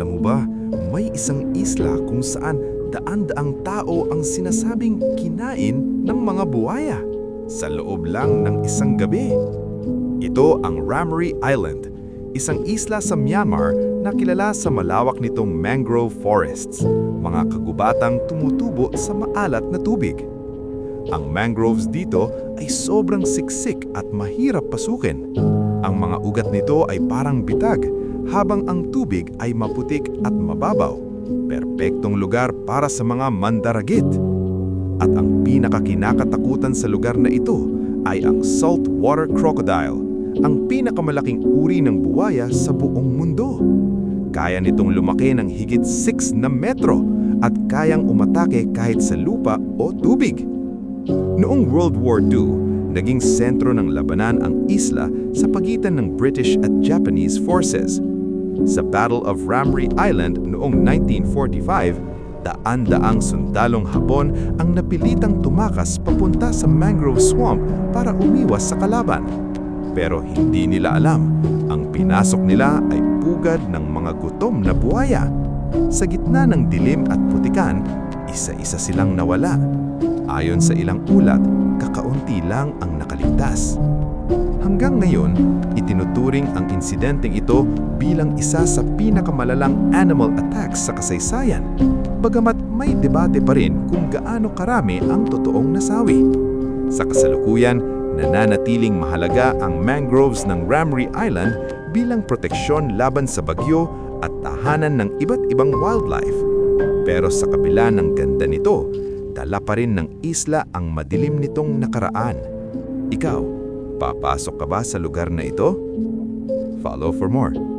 Alam mo ba, may isang isla kung saan daan-daang tao ang sinasabing kinain ng mga buhaya sa loob lang ng isang gabi. Ito ang Ramaree Island, isang isla sa Myanmar na kilala sa malawak nitong mangrove forests, mga kagubatang tumutubo sa maalat na tubig. Ang mangroves dito ay sobrang siksik at mahirap pasukin. Ang mga ugat nito ay parang bitag, habang ang tubig ay maputik at mababaw. Perpektong lugar para sa mga mandaragit. At ang pinakakinakatakutan sa lugar na ito ay ang saltwater crocodile, ang pinakamalaking uri ng buwaya sa buong mundo. Kaya nitong lumaki ng higit 6 na metro at kayang umatake kahit sa lupa o tubig. Noong World War II, naging sentro ng labanan ang isla sa pagitan ng British at Japanese forces. Sa Battle of Ramaree Island noong 1945, daan-daang sundalong Hapon ang napilitang tumakas papunta sa mangrove swamp para umiwas sa kalaban. Pero hindi nila alam, ang pinasok nila ay pugad ng mga gutom na buhaya. Sa gitna ng dilim at putikan, isa-isa silang nawala. Ayon sa ilang ulat, kakaunti lang ang nakaligtas. Hanggang ngayon, itinuturing ang insidenteng ito bilang isa sa pinakamalalang animal attacks sa kasaysayan, bagamat may debate pa rin kung gaano karami ang totoong nasawi. Sa kasalukuyan, nananatiling mahalaga ang mangroves ng Ramaree Island bilang proteksyon laban sa bagyo at tahanan ng iba't ibang wildlife. Pero sa kabila ng ganda nito, dala pa rin ng isla ang madilim nitong nakaraan. Ikaw, papasok ka ba sa lugar na ito? Follow for more.